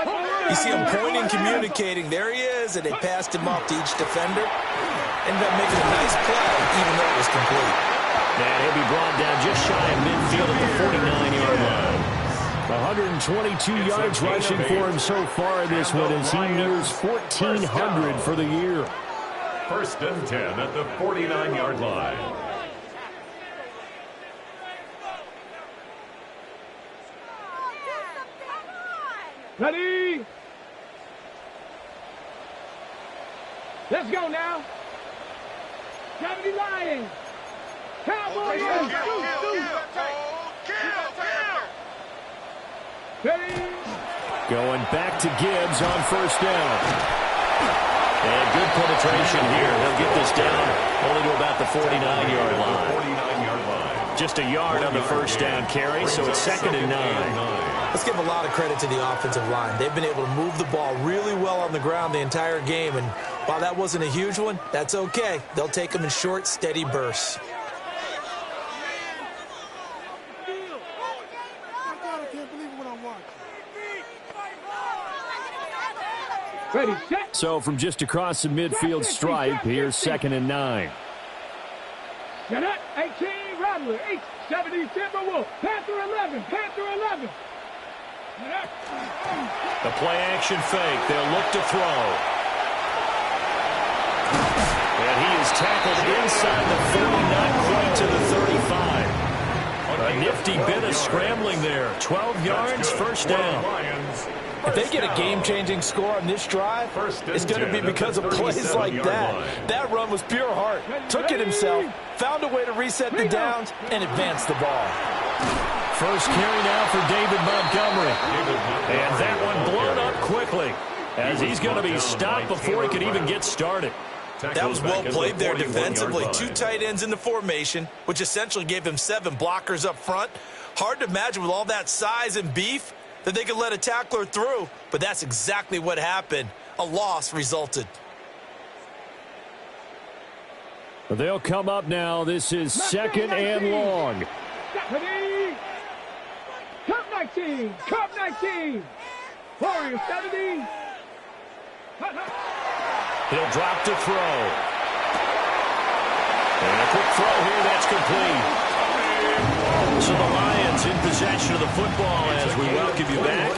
you see him pointing, communicating. There he is, and they passed him off to each defender. Ended up making a nice play, even though it was complete. And he'll be brought down just shy of midfield at the 49-yard line. 122 yards rushing for him so far in this one as he nears 1,400 for the year. 1st and 10 at the 49-yard line. Ready? Let's go now. 70 Lions. Cowboys. Going back to Gibbs on 1st down. And good penetration here. They'll get this down only to about the 49-yard line. Just a yard on the 1st down carry, so it's 2nd and 9. Let's give a lot of credit to the offensive line. They've been able to move the ball really well on the ground the entire game, and while that wasn't a huge one, that's okay. They'll take them in short, steady bursts. Ready, set. So from just across the midfield stripe, here's 2nd and 9. Get up, 18, Rattler, 8, 70, Timberwolf, Panther 11, Panther 11. The play action fake. They'll look to throw. And he is tackled inside the 40, not quite to the 35. A nifty bit of scrambling there. 12 yards, 1st down. If they get a game-changing score on this drive, it's going to be because of plays like that. That run was pure heart. Took it himself, found a way to reset the downs, and advance the ball. First carry now for David Montgomery. And that one blown up quickly as he's going to be stopped before he could even get started. That was well played there defensively. 2 tight ends in the formation, which essentially gave him 7 blockers up front. Hard to imagine with all that size and beef that they could let a tackler through, but that's exactly what happened. A loss resulted. They'll come up now. This is 2nd and long. Ready? Cup 19, Cup 19. Warriors 70. He'll drop to throw. And a quick throw here, that's complete. possession of the football as we welcome you back.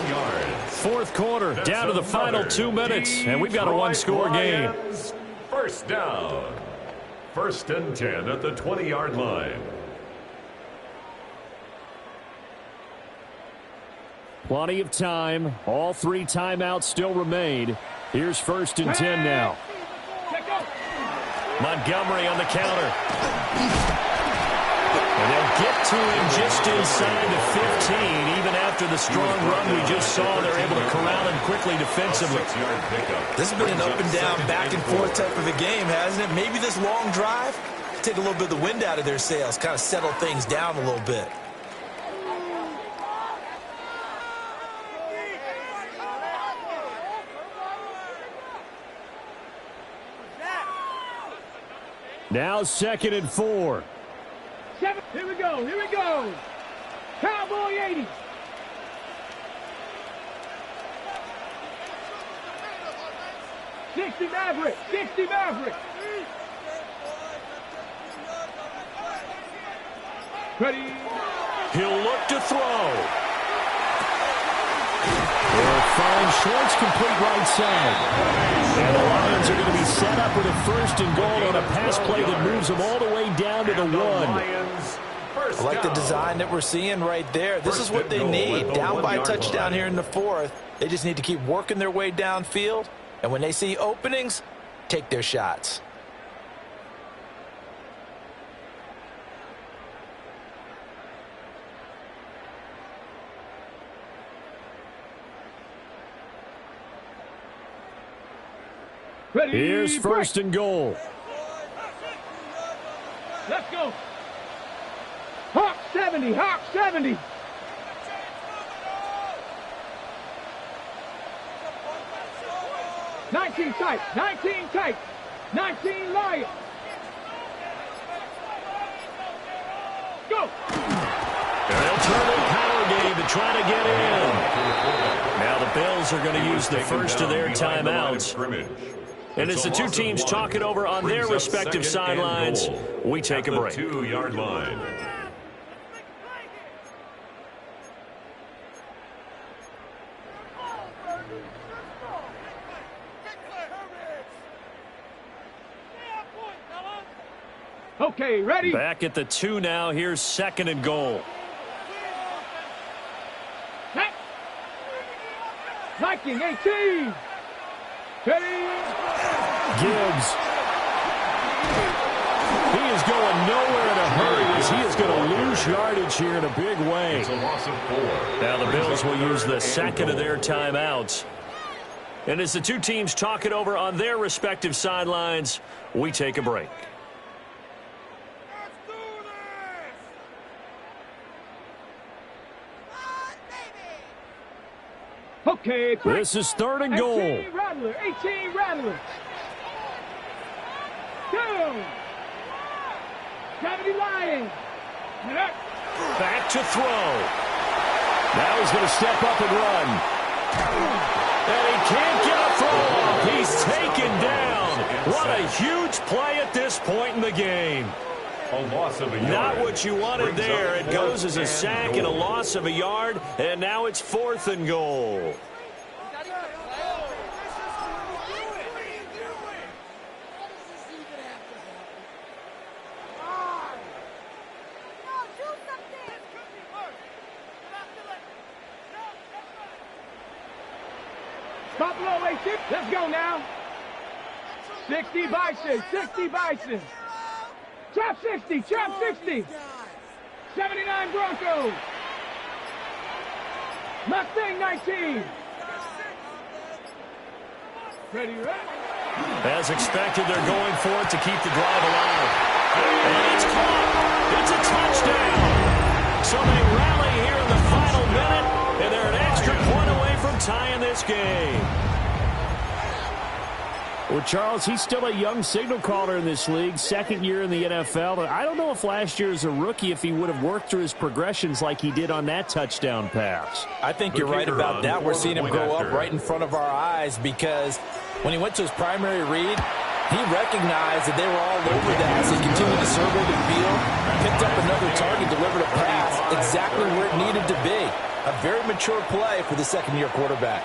Fourth quarter, down to the final 2 minutes, and we've got a one-score game. First down. 1st and 10 at the 20-yard line. Plenty of time. All 3 timeouts still remain. Here's 1st and 10 now. Montgomery on the counter. And they'll get to him just inside the 15. Even after the strong run we just saw, they're able to corral him quickly defensively. This has been an up-and-down, back-and-forth type of a game, hasn't it? Maybe this long drive, take a little bit of the wind out of their sails, kind of settle things down a little bit. Now 2nd and 4. Here we go. Here we go. Cowboy 80. '60 Maverick. 60 Maverick. Ready. He'll look to throw. They'll find Schwartz complete right side. And the Lions are going to be set up with a 1st and goal on a pass play that moves them all the way down to the 1. I like the design that we're seeing right there. This is what they need. Down by a touchdown here in the 4th. They just need to keep working their way downfield. And when they see openings, take their shots. Ready. Here's 1st and goal. Let's go. Hawk 70. Hawk 70. '19 tight. 19 tight. 19 Lions. Go. They'll turn a power game to try to get in. Now the Bills are going to use the first of their timeouts. And as the two teams talk it over on their respective sidelines, we take a break. 2-yard line. Okay, ready. Back at the 2 now. Here's 2nd and goal. Viking 18. Ready. Gibbs. He is going nowhere in a hurry as he is going to lose yardage here in a big way. It's a loss of 4. Now the Bills will use the 2nd of their timeouts. And as the two teams talk it over on their respective sidelines, we take a break. Okay, quick. This is 3rd and goal. 18 Rattler. 18 Rattler. 2. 70 Lions. Back to throw. Now he's going to step up and run. And he can't get a throw off. He's taken down. What a huge play at this point in the game. A loss of a yard. Not what you wanted there. It goes as a sack and a loss of a yard, and now it's 4th and goal. Buffalo 18. Let's go now. 60 Bison. 60 Bison. Trap 60. Trap 60. 79 Broncos. Mustang 19. Ready, ready. As expected, they're going for it to keep the drive alive. And it's caught. It's a touchdown. So they rally here in the final minute, and they're an extra point away from tying this game. Well, Charles, he's still a young signal caller in this league, 2nd year in the NFL. But I don't know if last year as a rookie, if he would have worked through his progressions like he did on that touchdown pass. I think you're right about that. We're seeing him grow up right in front of our eyes because when he went to his primary read, He recognized that they were all over that as he continued to survey the field, picked up another target, delivered a pass exactly where it needed to be. A very mature play for the second-year quarterback.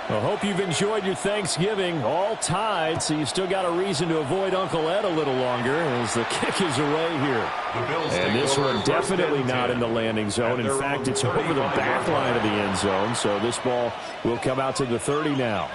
I hope you've enjoyed your Thanksgiving. All tied, so you still got a reason to avoid Uncle Ed a little longer as the kick is away here. And this one definitely not in the landing zone. In fact, it's over the back line of the end zone, so this ball will come out to the 30 now.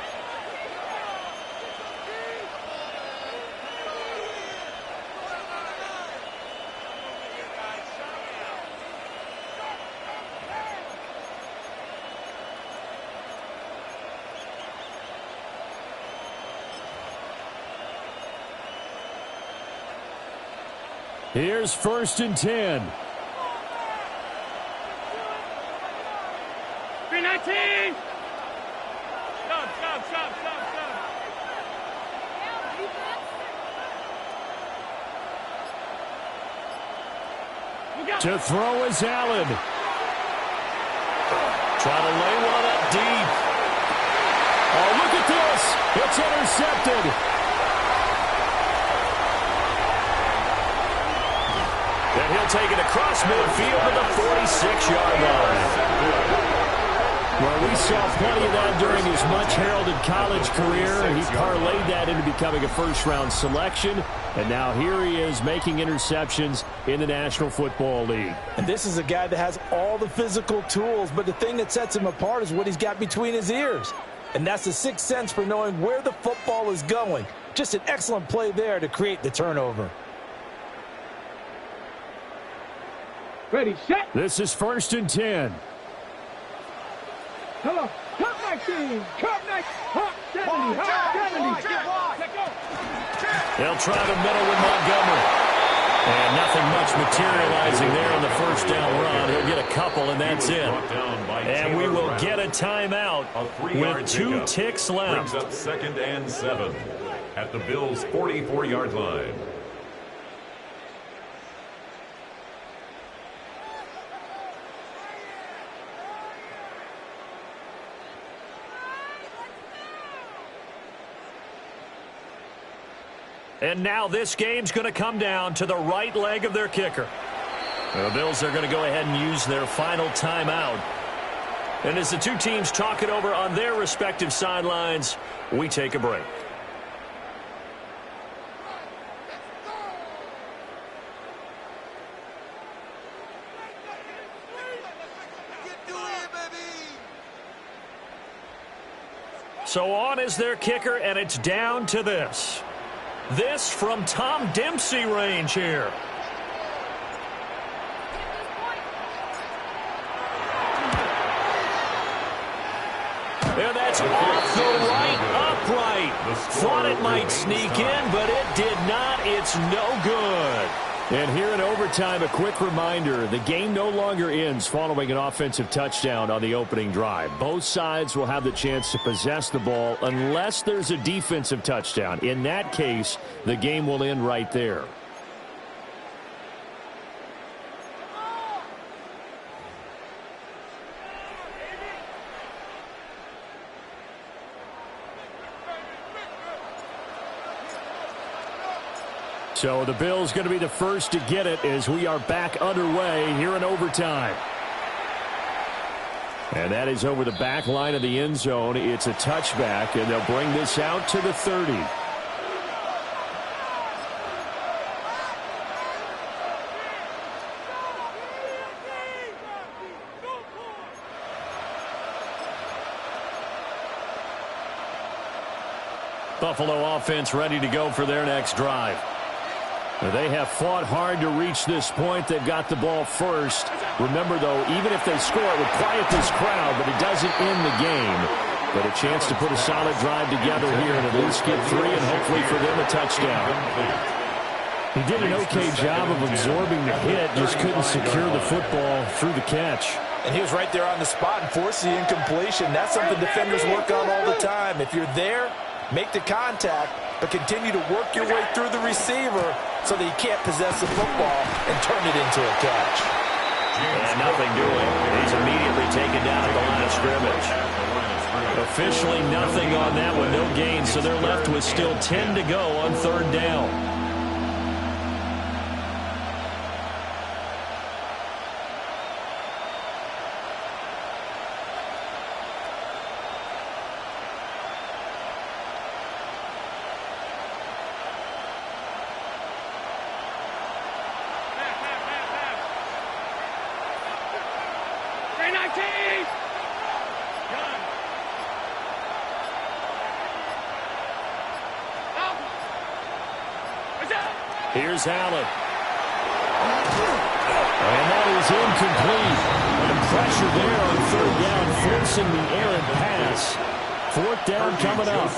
Here's 1st and 10. 319. To throw is Allen. Try to lay one up deep. Oh, look at this. It's intercepted. And he'll take it across midfield to the 46-yard line. Well, we saw plenty of that during his much-heralded college career. He parlayed that into becoming a first-round selection. And now here he is making interceptions in the National Football League. And this is a guy that has all the physical tools, but the thing that sets him apart is what he's got between his ears. And that's the sixth sense for knowing where the football is going. Just an excellent play there to create the turnover. Ready, set. This is 1st and 10. Hello. Cut 19. Cut 19. Hot 70. Hot 70. They'll try the middle with Montgomery. And nothing much materializing there on the first down run. He'll get a couple, and that's it. And we will get a timeout with 2 ticks left. Brings up 2nd and 7 at the Bills' 44-yard line. And now this game's going to come down to the right leg of their kicker. The Bills are going to go ahead and use their final timeout. And as the two teams talk it over on their respective sidelines, we take a break. So on is their kicker, and it's down to this. This from Tom Dempsey range here. And that's off the right upright. Thought it might sneak in, but it did not. It's no good. And here in overtime, a quick reminder, the game no longer ends following an offensive touchdown on the opening drive. Both sides will have the chance to possess the ball unless there's a defensive touchdown. In that case, the game will end right there. So the Bills going to be the first to get it as we are back underway here in overtime. And that is over the back line of the end zone. It's a touchback, and they'll bring this out to the 30. Buffalo offense ready to go for their next drive. They have fought hard to reach this point. They've got the ball first. Remember, though, even if they score, it would quiet this crowd, but it doesn't end the game. But a chance to put a solid drive together here and at least get 3 and hopefully for them a touchdown. He did an okay job of absorbing the hit, just couldn't secure the football through the catch. And he was right there on the spot and forced the incompletion. That's something defenders work on all the time. If you're there, make the contact, but continue to work your way through the receiver so that you can't possess the football and turn it into a catch. And nothing doing. He's immediately taken down at the line of scrimmage. Officially nothing on that one, no gain, so they're left with still 10 to go on third down. Here's Allen. And that is incomplete. And pressure there on third down, forcing the errant pass. Fourth down coming up.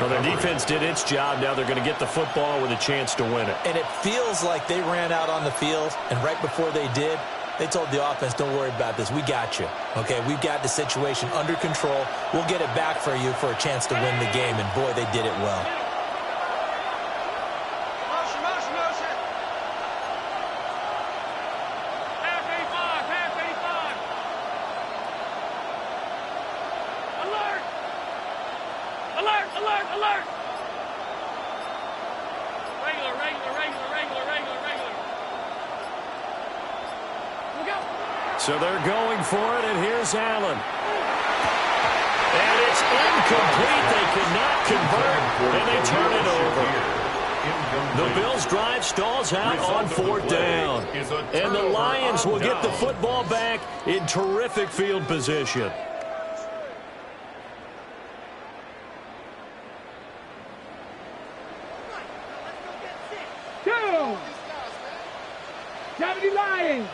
Well, their defense did its job. Now they're going to get the football with a chance to win it. And it feels like they ran out on the field, and right before they did, they told the offense, don't worry about this. We got you. Okay, we've got the situation under control. We'll get it back for you for a chance to win the game. And, boy, they did it well. So they're going for it, and here's Allen. And it's incomplete. They could not convert, and they turn it over. The Bills' drive stalls out on fourth down. And the Lions will get the football back in terrific field position. Two. 70 Lions.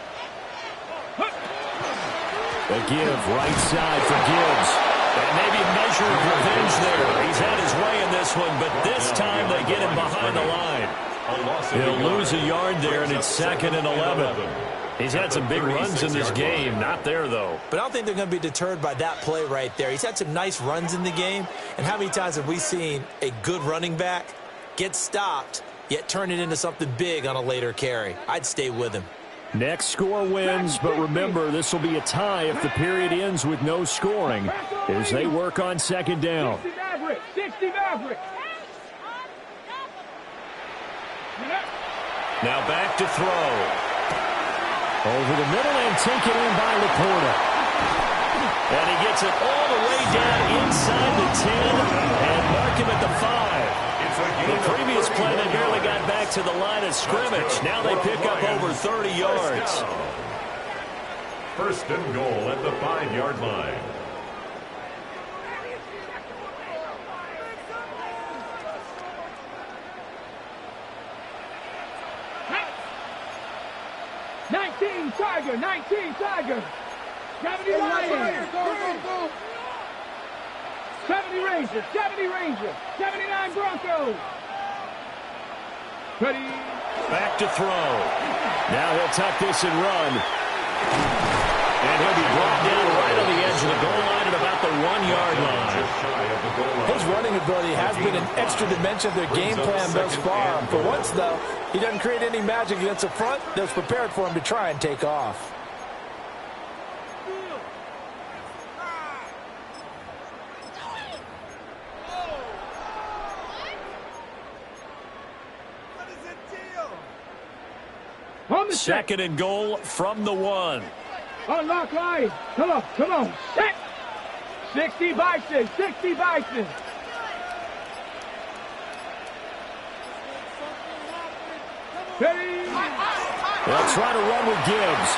A give right side for Gibbs. And maybe a measure of revenge there. He's had his way in this one, but this time they get him behind the line. He'll lose a yard there, and it's 2nd and 11. He's had some big runs in this game. Not there, though. But I don't think they're going to be deterred by that play right there. He's had some nice runs in the game. And how many times have we seen a good running back get stopped, yet turn it into something big on a later carry? I'd stay with him. Next score wins, but remember, this will be a tie if the period ends with no scoring as they work on second down. 60 Maverick. Now back to throw. Over the middle and taken in by Laporta. And he gets it all the way down inside the 10 and mark him at the 5. The previous play, they barely got back to the line of scrimmage. Now they pick up over 30 yards. First and goal at the 5-yard line. Nineteen Tiger. 70 Lions. Go. 70 Rangers. 79 Broncos. Ready. Back to throw. Now he'll tuck this and run. And he'll be brought down right on the edge of the goal line at about the 1-yard line. His running ability has been an extra dimension of their game plan thus far. For once, though, he doesn't create any magic against the front that's prepared for him to try and take off. Second and goal from the 1. Unlock line. Come on. Set. 60 Bison. Ready. They'll try to run with Gibbs.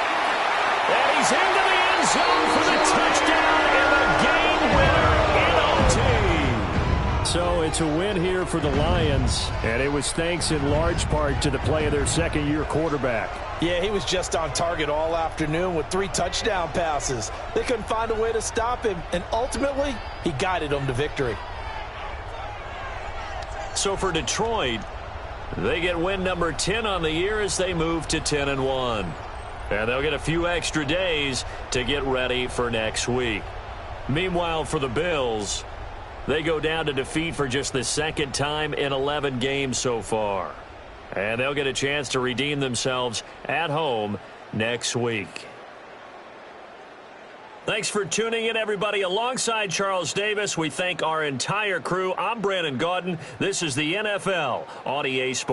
And he's into the end zone for the touchdown and the game winner in OT. So it's a win here for the Lions, and it was thanks in large part to the play of their second-year quarterback. Yeah, he was just on target all afternoon with 3 touchdown passes. They couldn't find a way to stop him, and ultimately, he guided them to victory. So for Detroit, they get win number 10 on the year as they move to 10-1. And they'll get a few extra days to get ready for next week. Meanwhile, for the Bills, they go down to defeat for just the second time in 11 games so far. And they'll get a chance to redeem themselves at home next week. Thanks for tuning in, everybody. Alongside Charles Davis, we thank our entire crew. I'm Brandon Gaudin. This is the NFL on EA Sports.